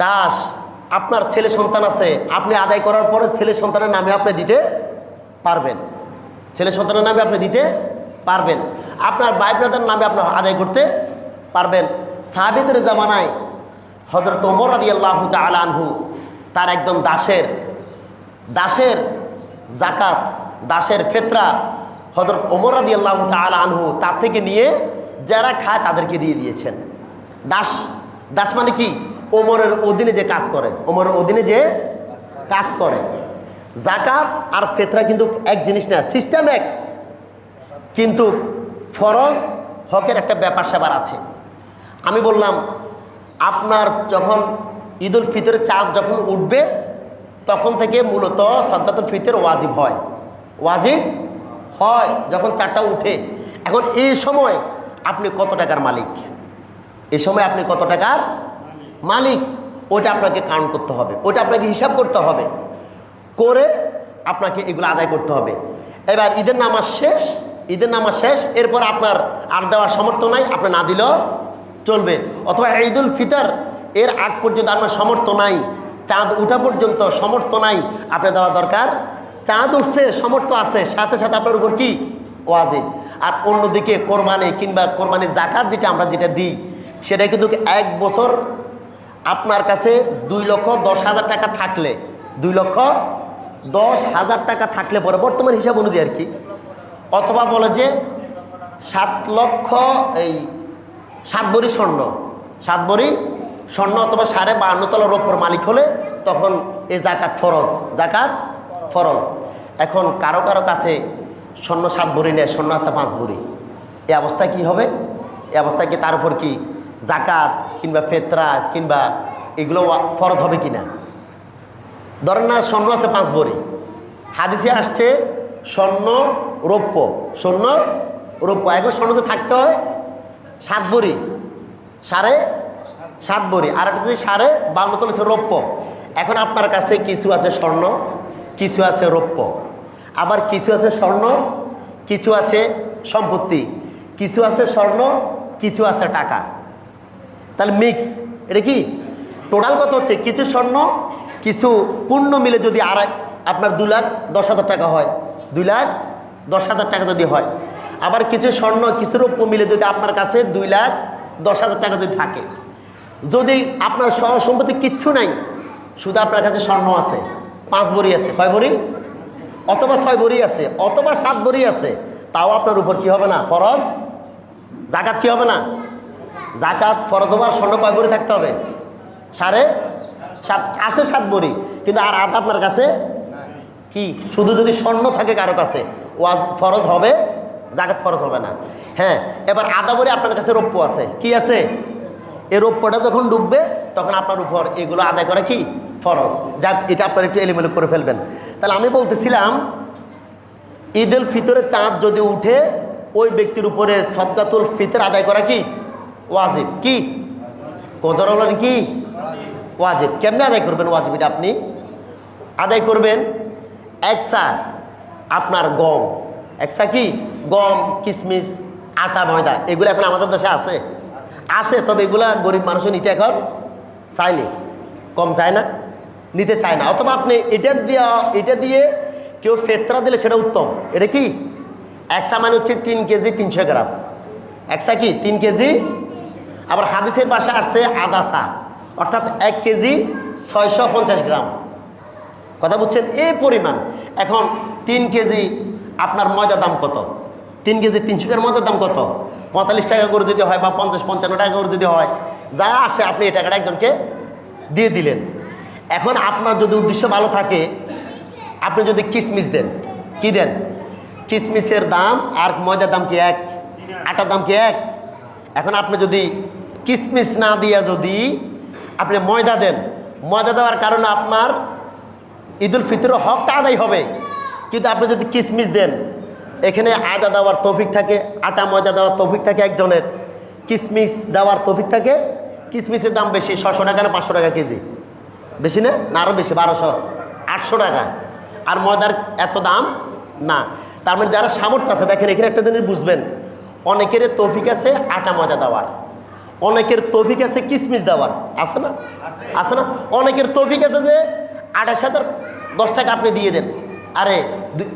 দাস। আপনার ছেলে সন্তান আছে, আপনি আদায় করার পরে ছেলে সন্তানের নামে আপনি দিতে পারবেন। ছেলে সন্তানের নামে আপনি দিতে পারবেন। আপনার ভাই ব্রাদার নামে আপনি আদায় করতে পারবেন। সাহাবীদের জামানায় হযরত ওমর রাদিয়াল্লাহু তাআলা আনহু তার একদম দাসের যাকাত, দাসের ফিতরা হযরত ওমর রাদিয়াল্লাহু তাআলা আনহু তার থেকে নিয়ে যারা খায় তাদেরকে দিয়ে দিয়েছেন। দাস মানে কি? ওমরের অধীনে যে কাজ করে, ওমরের অধীনে যে কাজ করে। জাকাত আর ফিতরা কিন্তু এক জিনিস না, সিস্টেম এক, কিন্তু ফরজ হকের একটা ব্যাপার স্যাপার আছে। আমি বললাম আপনার যখন ঈদুল ফিতরের চাঁদ যখন উঠবে তখন থেকে মূলত সদকাতুল ফিতর ওয়াজিব হয়, ওয়াজিব হয় যখন চাঁদটা উঠে। এখন এই সময় আপনি কত টাকার মালিক, এই সময় আপনি কত টাকার মালিক, ওইটা আপনাকে কাউন্ট করতে হবে, ওইটা আপনাকে হিসাব করতে হবে, করে আপনাকে এগুলো আদায় করতে হবে। এবার ঈদের নামাজ শেষ, ঈদের নামাজ শেষ, এরপর আপনার আর দেওয়ার সামর্থ্য নাই, আপনি না দিলেও চলবে। অথবা ঈদুল ফিতর এর আগ পর্যন্ত আপনার সামর্থ্য নাই, চাঁদ উঠা পর্যন্ত সামর্থ্য নাই, আপনি দেওয়া দরকার। চাঁদ উঠছে, সামর্থ্য আছে, সাথে সাথে আপনার উপর কি ওয়াজিব। আর অন্যদিকে কোরবানি কিংবা কোরবানির জাকাত যেটা দিই সেটা কিন্তু 1 বছর আপনার কাছে 2,10,000 টাকা থাকলে, 2,10,000 টাকা থাকলে পরে বর্তমান হিসাব অনুযায়ী আর কি, অথবা বলে যে 7 ভরি স্বর্ণ, 7 ভরি স্বর্ণ অথবা 52.5 তলা রৌপ্যর মালিক হলে তখন এই জাকাত ফরজ, জাকাত ফরজ। এখন কারো কারো কাছে স্বর্ণ 7 ভরি নেয়, স্বর্ণ আছে 5 ভরি, এই অবস্থায় কি হবে? এই অবস্থায় কি তার উপর কি জাকাত কিংবা ফিতরা কিংবা এগুলো ফরজ হবে কি না? ধরেন না স্বর্ণ আছে 5 ভরি, হাদিসে আসছে স্বর্ণ রৌপ্য, স্বর্ণ রৌপ্য, এখন স্বর্ণতে থাকতে হয় 7 ভরি, 7.5 ভরি, আর একটা যদি 52 তলা রৌপ্য। এখন আপনার কাছে কিছু আছে স্বর্ণ, কিছু আছে রৌপ্য, আবার কিছু আছে স্বর্ণ, কিছু আছে সম্পত্তি, কিছু আছে স্বর্ণ, কিছু আছে টাকা, তাহলে মিক্স। এটা কি টোটাল কত হচ্ছে? কিছু স্বর্ণ কিছু পূর্ণ মিলে যদি আপনার 2,10,000 টাকা হয়, 2,10,000 টাকা যদি হয়, আবার কিছু স্বর্ণ কিছু রৌপ্য মিলে যদি আপনার কাছে 2,10,000 টাকা যদি থাকে, যদি আপনার সহ সম্পত্তি কিচ্ছু নাই, শুধু আপনার কাছে স্বর্ণ আছে 5 ভরি আছে, কয় ভরি? অথবা 6 ভরি আছে, অথবা 7 ভরি আছে, তাও আপনার উপর কি হবে না? ফরজ জাকাত কি হবে না? জাকাত ফরজ হবার স্বর্ণ কয় ভরি থাকতে হবে? 7.5 আছে 7 ভরি, কিন্তু আর আধা আপনার কাছে কি? শুধু যদি স্বর্ণ থাকে কারো কাছে ফরজ হবে, জাকাত ফরজ হবে না। হ্যাঁ, এবার আধা ভরি আপনার কাছে রৌপ্য আছে, কি আছে? এই রৌপ্যটা যখন ডুববে তখন আপনার উপর এগুলো আদায় করা কি ফরজ। যাক, এটা আপনারা একটু এলিমেলো করে ফেলবেন। তাহলে আমি বলতেছিলাম ঈদুল ফিতরের চাঁদ যদি উঠে ওই ব্যক্তির উপরে সদকাতুল ফিতর আদায় করা কি ওয়াজিব, কি কদর হলেন কি ওয়াজিব। কেমনে আদায় করবেন ওয়াজিব? এটা আপনি আদায় করবেন 1 সা আপনার গম, 1 সা কি গম, কিশমিশ, আটা, ময়দা, এগুলো এখন আমাদের দেশে আছে, তবে এগুলা গরিব মানুষও নিতে এখন চায়নি, কম চায় না, নিতে চায় না। অথবা আপনি এটা দিয়ে কেউ ফিতরা দিলে সেটা উত্তম। এটা কি 1 সা মানে হচ্ছে 3 কেজি 300 গ্রাম, 1 সা কি 3 কেজি। আবার হাদিসের পাশে আসছে আধা সা, অর্থাৎ 1 কেজি 650 গ্রাম, কথা বুঝছেন? এই পরিমাণ। এখন 3 কেজি আপনার ময়দার দাম কত? 3 কেজি 300 গ্রাম ময়দার দাম কত? 45 টাকা করে যদি হয় বা 50-55 টাকা করে যদি হয়, যা আসে আপনি এই টাকাটা একজনকে দিয়ে দিলেন। এখন আপনার যদি উদ্দেশ্য ভালো থাকে, আপনি যদি কিশমিশ দেন, কি দেন? কিশমিশের দাম আর ময়দার দাম কি এক? আটার দাম কি এক? এখন আপনি যদি কিশমিশ না দিয়া যদি আপনি ময়দা দেন, ময়দা দেওয়ার কারণে আপনার ঈদুল ফিতরের হকটা আদায় হবে। কিন্তু আপনি যদি কিশমিশ দেন, এখানে আদা দেওয়ার তৌফিক থাকে, আটা ময়দা দেওয়ার তৌফিক থাকে একজনের, কিশমিশ দেওয়ার তৌফিক থাকে। কিশমিশের দাম বেশি, 600 টাকা না 500 টাকা কেজি? বেশি না? আরও বেশি, 1200-800 টাকা। আর ময়দার এত দাম না। তার মানে যারা সামর্থ্য আছে, দেখেন এখানে একটা জিনিস বুঝবেন, অনেকের তৌফিক আছে আটা ময়দা দেওয়ার, অনেকের তৌফিক আছে কিশমিশ দেওয়ার, আছে না? আছে না? অনেকের তৌফিক আছে যে 28,010 টাকা আপনি দিয়ে দেন, আরে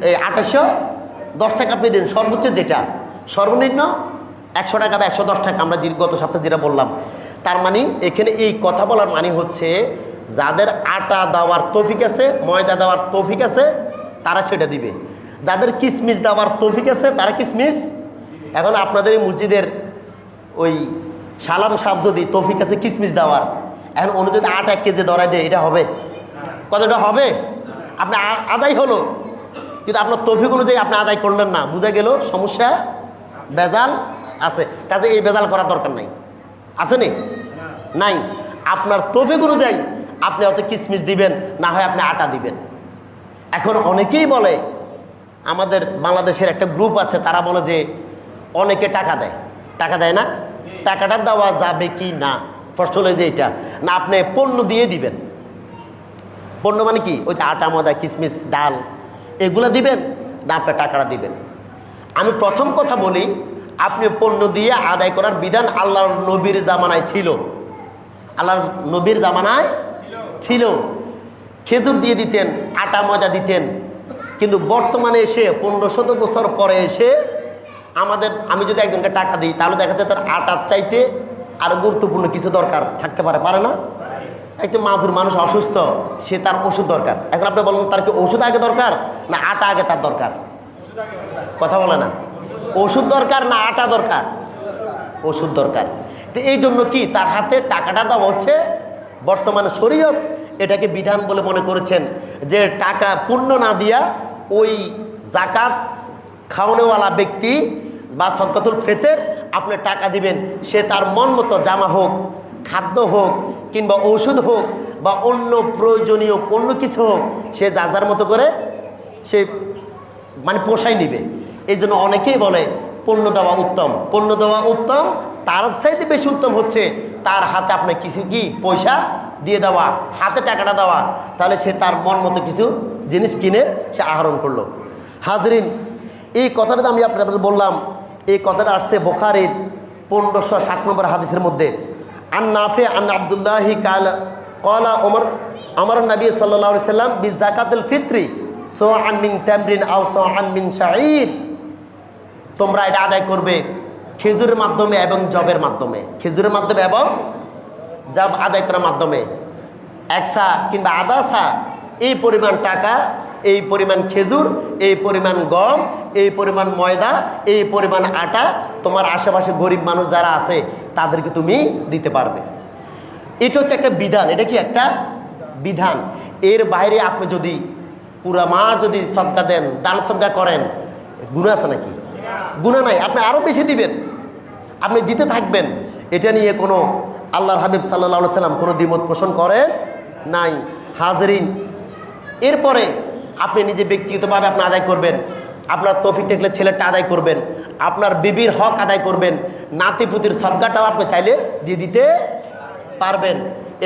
2810 টাকা আপনি দেন, সর্বোচ্চ যেটা, সর্বনিম্ন 100 টাকা বা 110 টাকা, আমরা গত সপ্তাহে যেটা বললাম। তার মানে এখানে এই কথা বলার মানে হচ্ছে যাদের আটা দেওয়ার তৌফিক আছে, ময়দা দেওয়ার তৌফিক আছে, তারা সেটা দিবে। যাদের কিশমিশ দেওয়ার তৌফিক আছে তারা কিশমিশ। এখন আপনাদের এই মসজিদের ওই সালাম সাহেব যদি তৌফিক আছে কিশমিশ দেওয়ার, এখন উনি যদি 8 কেজি ধরায় দেয়, এটা হবে? কতটা হবে? আপনি আদায় হলো, কিন্তু আপনার তৌফিক অনুযায়ী আপনি আদায় করলেন না, বুঝে গেল সমস্যা, ভেজাল আছে। কাজে এই ভেজাল করার দরকার নাই, আছে নি? নাই। আপনার তৌফিক অনুযায়ী আপনি হয়তো কিশমিশ দিবেন, না হয় আপনি আটা দিবেন। এখন অনেকেই বলে, আমাদের বাংলাদেশের একটা গ্রুপ আছে, তারা বলে যে অনেকে টাকা দেয়, টাকা দেয় না, টাকাটা দেওয়া যাবে কি না? প্রশ্ন হলো যে এটা না, আপনি পণ্য দিয়ে দিবেন। পণ্য মানে কি? ওই যে আটা, ময়দা, কিশমিশ, ডাল এগুলো দিবেন, না আপনি টাকাটা দিবেন? আমি প্রথম কথা বলি, আপনি পণ্য দিয়ে আদায় করার বিধান আল্লাহর নবীর জামানায় ছিল। আল্লাহর নবীর জামানায় ছিল, খেজুর দিয়ে দিতেন, আটা ময়দা দিতেন। কিন্তু বর্তমানে এসে 1500 বছর পরে এসে আমি যদি একজনকে টাকা দিই, তাহলে দেখা যায় তার আটার চাইতে আরো গুরুত্বপূর্ণ কিছু দরকার থাকতে পারে না? একটা মাধুর মানুষ অসুস্থ, সে তার ওষুধ দরকার। এখন আপনি বলুন, তার কি ওষুধ আগে দরকার না আটা আগে তার দরকার? কথা বলে না। ওষুধ দরকার না আটা দরকার? ওষুধ দরকার। তো এই জন্য কি তার হাতে টাকাটা দেওয়া হচ্ছে। বর্তমানে শরীয়ত এটাকে বিধান বলে মনে করেছেন যে টাকা পূর্ণ না দিয়া ওই জাকাত খাওয়ানোওয়ালা ব্যক্তি বা সদকাতুল ফিতর আপনি টাকা দিবেন, সে তার মন মতো জামা হোক, খাদ্য হোক, কিংবা ঔষধ হোক, বা অন্য প্রয়োজনীয় অন্য কিছু হোক, সে যার মতো করে সে মানে পোষাই নিবে। এই জন্য অনেকেই বলে পণ্য দেওয়া উত্তম, পণ্য দেওয়া উত্তম। তার চাইতে বেশি উত্তম হচ্ছে তার হাতে আপনার কিছু কি পয়সা দিয়ে দেওয়া, হাতে টাকাটা দেওয়া, তাহলে সে তার মন মতো কিছু জিনিস কিনে সে আহরণ করলো। হাজরিন, এই কথাটা আমি আপনাদের বললাম, এই কথাটা আসছে বুখারীর 1507 নম্বর হাদিসের মধ্যে। আন নাফি আন আব্দুল্লাহি ক্বালা ওমর নবী সাল্লাল্লাহু আলাইহি সাল্লাম বিযাকাতুল ফিত্রি সাআন মিন তামরিন আও সাআন মিন শাঈর। তোমরা এটা আদায় করবে খেজুরের মাধ্যমে এবং জবের মাধ্যমে। খেজুরের মাধ্যমে এবং জব আদায় করার মাধ্যমে। একসা কিংবা আদাসা, এই পরিমাণ টাকা, এই পরিমাণ খেজুর, এই পরিমাণ গম, এই পরিমাণ ময়দা, এই পরিমাণ আটা তোমার আশেপাশে গরিব মানুষ যারা আছে তাদেরকে তুমি দিতে পারবে। এটা হচ্ছে একটা বিধান। এটা কি একটা বিধান? এর বাইরে আপনি যদি পুরা মাস যদি সদকা দেন, দান সদকা করেন, গুনাহ আছে নাকি? গুনাহ নাই। আপনি আরও বেশি দিবেন, আপনি দিতে থাকবেন। এটা নিয়ে কোনো আল্লাহর হাবিব সাল্লাল্লাহু আলাইহি সাল্লাম কোনো দ্বিমত পোষণ করেন নাই। হাজরিন, এরপরে আপনি নিজে ব্যক্তিগতভাবে আপনি আদায় করবেন। আপনার তৌফিক থাকলে ছেলেটা আদায় করবেন, আপনার বিবির হক আদায় করবেন, নাতিপুতির সদকাটাও আপনি চাইলে দিয়ে দিতে পারবেন।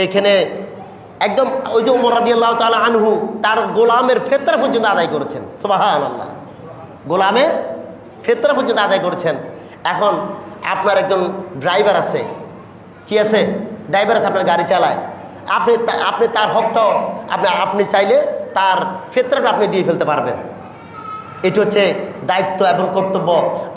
এখানে একদম ওই যে ওমর রাদিয়াল্লাহু তাআলা আনহু তার গোলামের ফিতরা পর্যন্ত আদায় করেছেন। সুবহানাল্লাহ, গোলামের ফিতরা পর্যন্ত আদায় করেছেন। এখন আপনার একজন ড্রাইভার আছে, কি আছে? ড্রাইভার আছে, আপনার গাড়ি চালায়, আপনি তার হকটাও আপনি চাইলে তার ফিতরাটা আপনি দিয়ে ফেলতে পারবেন। এটি হচ্ছে দায়িত্ব এবং কর্তব্য।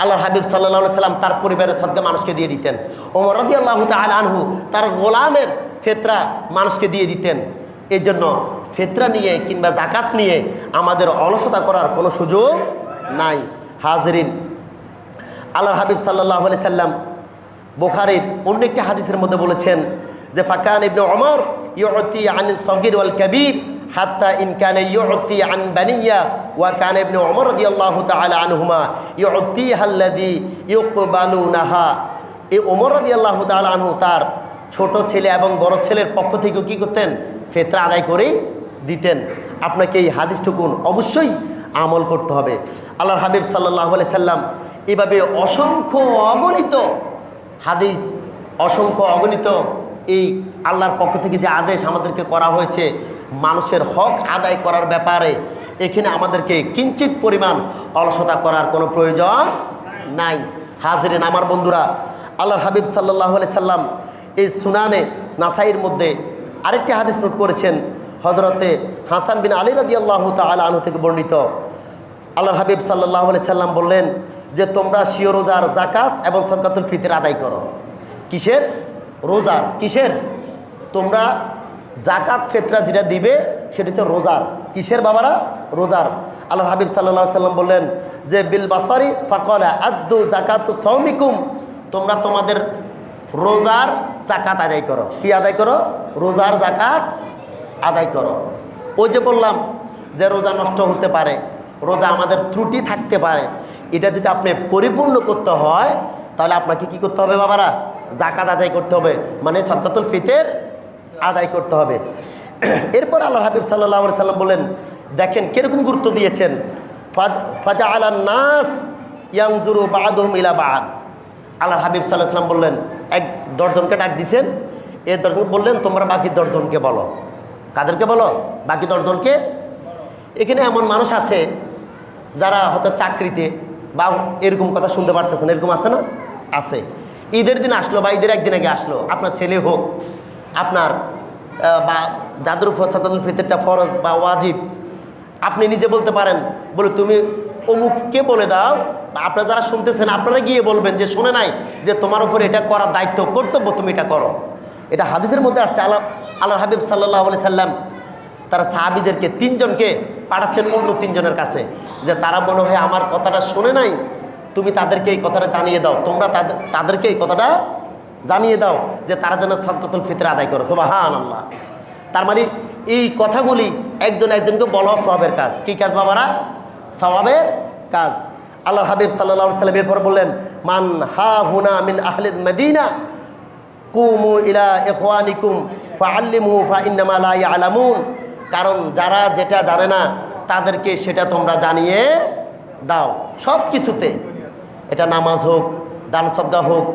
আল্লাহর হাবিব সাল্লাল্লাহু আলাইহি সাল্লাম তার পরিবারের সদকা মানুষকে দিয়ে দিতেন। ওমর রাদিয়াল্লাহু তাআলা আনহু তার গোলামের ফিতরা মানুষকে দিয়ে দিতেন। এই জন্য ফিতরা নিয়ে কিংবা যাকাত নিয়ে আমাদের অলসতা করার কোনো সুযোগ নাই। হাজরিন, আল্লাহর হাবিব সাল্লাল্লাহু আলাইহি সাল্লাম বুখারীর অন্য একটি হাদিসের মধ্যে বলেছেন যে ফাকান ইবনে ওমর ইউতি আনিস সগীর ওয়াল কাবীর হাত্তা ইন কানা ইউতি আন বানিয়া ওয়া কানা ইবনে ওমর রাদিয়াল্লাহু তাআলা আনহুমা ইউতিহা আল্লাযী ইউকবালুনাহা। এই ওমর রাদিয়াল্লাহু তাআলা আনহু তার ছোট ছেলে এবং বড় ছেলের পক্ষ থেকে কি করতেন? ফিতরা আদায় করে দিতেন। আপনাকে এই হাদিসটুকুন অবশ্যই আমল করতে হবে। আল্লাহর হাবিব সাল্লাল্লাহু আলাইহি সাল্লাম এভাবে অসংখ্য অগণিত হাদিস, অসংখ্য অগণিত এই আল্লাহর পক্ষ থেকে যে আদেশ আমাদেরকে করা হয়েছে মানুষের হক আদায় করার ব্যাপারে, এখানে আমাদেরকে কিঞ্চিত পরিমাণ অলসতা করার কোনো প্রয়োজন নাই। হাজরিন, আমার বন্ধুরা, আল্লাহর হাবিব সাল্লাল্লাহু আলাইহি সাল্লাম এই সুনানে নাসাইর মধ্যে আরেকটি হাদিস নোট করেছেন। হযরতে হাসান বিন আলী রাদিয়াল্লাহু তাআলা আনহু থেকে বর্ণিত। আল্লাহর হাবিব সাল্লাল্লাহু আলাইহি সাল্লাম বললেন যে তোমরা স্বীয় রোজার যাকাত এবং সদকাতুল ফিতর আদায় করো। কিসের? রোজার। কিসের? তোমরা যাকাত ফিতরা যেটা দিবে সেটা হচ্ছে রোজার। কিসের বাবারা? রোজার। আল্লাহর হাবিব সাল্লাল্লাহু আলাইহি সাল্লাম বললেন যে বিল বাসারি ফাকালা আদ্দু যাকাতু সাওমিকুম, তোমরা তোমাদের রোজার যাকাত আদায় করো। কি আদায় করো? রোজার যাকাত আদায় করো। ওই যে বললাম যে রোজা নষ্ট হতে পারে, রোজা আমাদের ত্রুটি থাকতে পারে, এটা যদি আপনি পরিপূর্ণ করতে হয় তাহলে আপনাকে কি করতে হবে বাবারা? যাকাত আদায় করতে হবে, মানে সাদকাতুল ফিতর আদায় করতে হবে। এরপর আল্লাহ হাবিব সাল্লাল্লাহু আলাইহি সাল্লাম বলেন, দেখেন কিরকম গুরুত্ব দিয়েছেন, ফাজআলান নাস ইয়ানজুরু বা'দুহুম ইলা বা'দ। আল্লাহ হাবিব সাল্লাল্লাহু আলাইহি সাল্লাম বললেন, এক 10 জনকে ডাক দিয়েছেন, এই 10 জন বললেন তোমরা বাকি 10 জনকে বলো। কাদেরকে বলো? বাকি 10 জনকে। এখানে এমন মানুষ আছে যারা হয়তো চাকরিতে বা এরকম কথা শুনতে পারতেছেন, এরকম আছে না? আছে। ঈদের দিন আসলো বা ঈদের একদিন আগে আসলো, আপনার ছেলে হোক, আপনার বা যাদের উপর সাদকাতুল ফিতরটা ফরজ বা ওয়াজিব, আপনি নিজে বলতে পারেন, বলে তুমি অমুককে বলে দাও, বা আপনারা যারা শুনতেছেন আপনারা গিয়ে বলবেন যে শোনে নাই যে তোমার উপর এটা করার দায়িত্ব, কর্তব্য, তুমি এটা করো। এটা হাদিসের মধ্যে আসছে। আল্লাহ হাবিব সাল্লাল্লাহু আলাইহি সাল্লাম তারা সাহাবীদেরকে 3 জনকে পাঠাচ্ছেন অন্য 3 জনের কাছে, যে তারা মনে হয় আমার কথাটা শোনে নাই, তুমি তাদেরকে এই কথাটা জানিয়ে দাও, তোমরা তাদেরকে এই কথাটা জানিয়ে দাও যে তারা যেন সাদকাতুল ফিতর আদায় করে। সুবহানাল্লাহ। তার মানে এই কথাগুলি একজন একজনকে বলা সওয়াবের কাজ। কি কাজ বাবারা? সওয়াবের কাজ। আল্লাহর হাবিব সাল্লাল্লাহু আলাইহি সাল্লাম এরপর বললেন, মান হা হুনা মিন আহলিল মদিনা কুমু ইলা ইখওয়ানিকুম ফাআল্লিমহু ফাইন্নামা লা ইয়ালামুন। কারণ যারা যেটা জানে না তাদেরকে সেটা তোমরা জানিয়ে দাও। সব কিছুতে, এটা নামাজ হোক, দান সদকা হোক,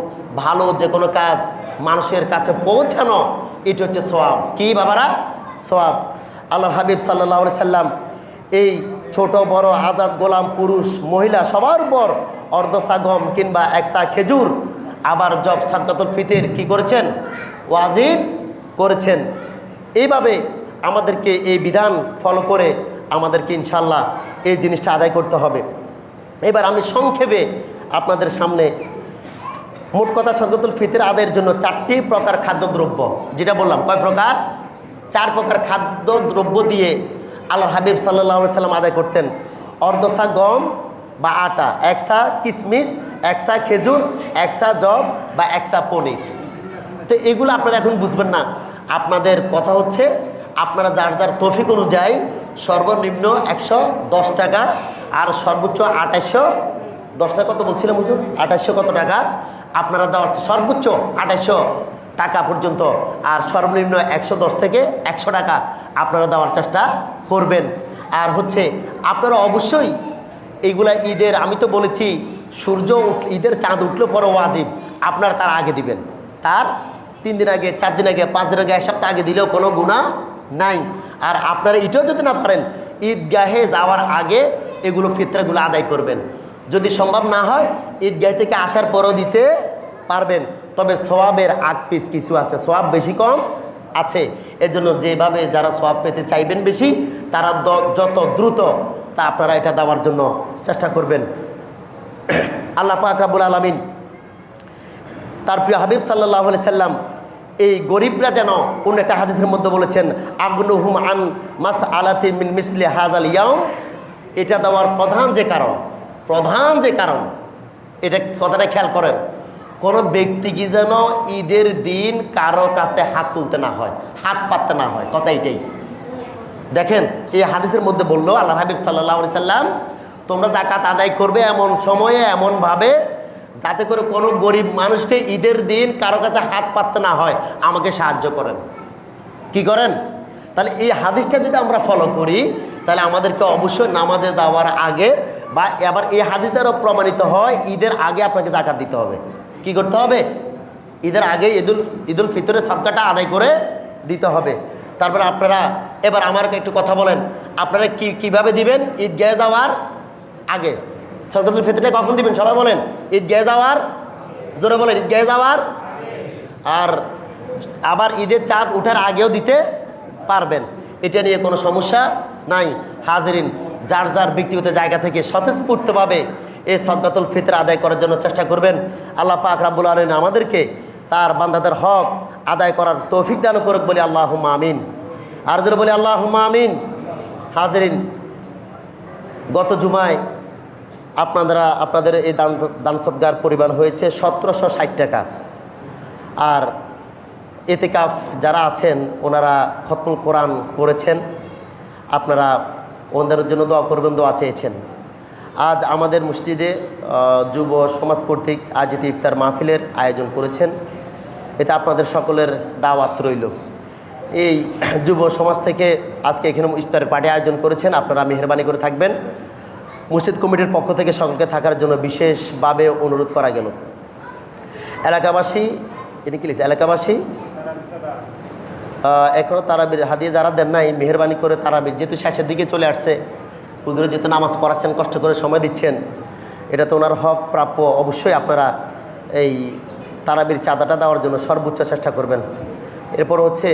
ভালো যে কোনো কাজ মানুষের কাছে পৌঁছানো, এটা হচ্ছে সওয়াব। কি বাবারা? সওয়াব। আল্লাহর হাবিব সাল্লাল্লাহু আলাইহি সাল্লাম এই ছোট বড়, আজাদ, গোলাম, পুরুষ, মহিলা সবার উপর অর্ধসা গম কিংবা 1 সা খেজুর, আবার সাদকাতুল ফিতর কি করেছেন? ওয়াজিব করেছেন। এইভাবে আমাদেরকে এই বিধান ফলো করে আমাদেরকে ইনশাল্লাহ এই জিনিসটা আদায় করতে হবে। এবার আমি সংক্ষেপে আপনাদের সামনে মোট কথা সাদকাতুল ফিতর আদায়ের জন্য 4টি প্রকার খাদ্যদ্রব্য, যেটা বললাম কয় প্রকার? 4 প্রকার খাদ্যদ্রব্য দিয়ে আল্লাহর হাবিব সাল্লাল্লাহু আলাইহি সাল্লাম আদায় করতেন। অর্ধসা গম বা আটা, 1 সা কিশমিশ, 1 সা খেজুর, 1 সা জব বা 1 সা পনির। তো এগুলো আপনারা এখন বুঝবেন না। আপনাদের কথা হচ্ছে আপনারা যার যার তৌফিক অনুযায়ী সর্বনিম্ন 110 টাকা আর সর্বোচ্চ 2810 টাকা, কত বলছিলাম হুজুর? 2800 কত টাকা আপনারা দেওয়ার, সর্বোচ্চ 2800 টাকা পর্যন্ত, আর সর্বনিম্ন 110 থেকে 100 টাকা আপনারা দেওয়ার চেষ্টা করবেন। আর হচ্ছে আপনারা অবশ্যই এইগুলা ঈদের, আমি তো বলেছি ঈদের চাঁদ উঠলে পরে ওয়াজিব, আপনারা তার আগে দিবেন। তার 3 দিন আগে, 4 দিন আগে, 5 দিন আগে, 1 সপ্তাহ আগে দিলেও কোনো গুনাহ নাই। আর আপনারা এটাও যদি না পারেন, ঈদগাহে যাওয়ার আগে এগুলো ফিতরাগুলো আদায় করবেন। যদি সম্ভব না হয় ঈদগাহ থেকে আসার পরও দিতে পারবেন। তবে সওয়াবের আগ পিছ কিছু আছে, সওয়াব বেশি কম আছে। এজন্য যেভাবে যারা সওয়াব পেতে চাইবেন বেশি, তারা যত দ্রুত তা আপনারা এটা দেওয়ার জন্য চেষ্টা করবেন। আল্লাহ পাক রব্বুল আলামিন তার প্রিয় হাবিব সাল্লাল্লাহু আলাইহি সাল্লাম এই গরিবরা যেন, কোন একটা হাদিসের মধ্যে বলেছেন, আগনুহুম আন মাসআলাতি মিন মিসলি হাযাল ইয়াউম। এটা দেওয়ার প্রধান যে কারণ এটা কথাটা খেয়াল করেন, কোনো ব্যক্তি কি যেন ঈদের দিন কারো কাছে হাত তুলতে না হয়, হাত পাততে না হয়, কথা এটাই। দেখেন এই হাদিসের মধ্যে বললো আল্লাহ হাবিব সাল্লাল্লাহু আলাইহি সাল্লাম, তোমরা যাকাত আদায় করবে এমন সময়ে এমনভাবে যাতে করে কোনো গরিব মানুষকে ঈদের দিন কারো কাছে হাত পাততে না হয়, আমাকে সাহায্য করেন। কি করেন? তাহলে এই হাদিসটা যদি আমরা ফলো করি তাহলে আমাদেরকে অবশ্যই নামাজে যাওয়ার আগে, বা আবার এই হাদিস দ্বারা প্রমাণিত হয় ঈদের আগে আপনাকে যাকাত দিতে হবে। কি করতে হবে? ঈদের আগে ঈদুল ফিতরের সাদকাটা আদায় করে দিতে হবে। তারপরে আপনারা এবার আমাকে একটু কথা বলেন, আপনারা কিভাবে দিবেন? ঈদগাহে যাওয়ার আগে। সাদকাতুল ফিতরটা কখন দিবেন সবাই বলেন? ঈদগাহে যাওয়ার, জোরে বলেন, ঈদগাহে যাওয়ার। আর আবার ঈদের চাঁদ ওঠার আগেও দিতে পারবেন, এটা নিয়ে কোনো সমস্যা নাই। হাজিরিন, যার যার ব্যক্তিগত জায়গা থেকে স্বতঃস্ফূর্তভাবে এই সাদকাতুল ফিতর আদায় করার জন্য চেষ্টা করবেন। আল্লাহ পাক রব্বুল আলামিন আমাদেরকে তার বান্দাদের হক আদায় করার তৌফিক দান করুক, বলি আল্লাহুম্মা আমিন। আর যদি বলি আল্লাহুম্মা আমিন। হাজিরিন, গত জুমায় আপনাদের এই দান সদকার পরিমাণ হয়েছে 1760 টাকা। আর এতেকাফ যারা আছেন ওনারা খতমুল কোরআন করেছেন, আপনারা ওনাদের জন্য দোয়া করবেন, দোয়া চেয়েছেন। আজ আমাদের মসজিদে যুব সমাজ কর্তৃক আয়োজিত ইফতার মাহফিলের আয়োজন করেছেন, এটা আপনাদের সকলের দাওয়াত রইল। এই যুব সমাজ থেকে আজকে এখানে ইফতারের পার্টি আয়োজন করেছেন, আপনারা মেহরবানি করে থাকবেন। মসজিদ কমিটির পক্ষ থেকে সকলকে থাকার জন্য বিশেষভাবে অনুরোধ করা গেল। এলাকাবাসী এটি কি লিখছে, এলাকাবাসী এখনও তারাবির হাদিয়া যারা দেন নাই, মেহরবানি করে তারাবির যেহেতু শেষের দিকে চলে আসছে, হুজুরে যেহেতু নামাজ পড়াচ্ছেন, কষ্ট করে সময় দিচ্ছেন, এটা তো ওনার হক প্রাপ্য, অবশ্যই আপনারা এই তারাবির চাঁদাটা দেওয়ার জন্য সর্বোচ্চ চেষ্টা করবেন। এরপর হচ্ছে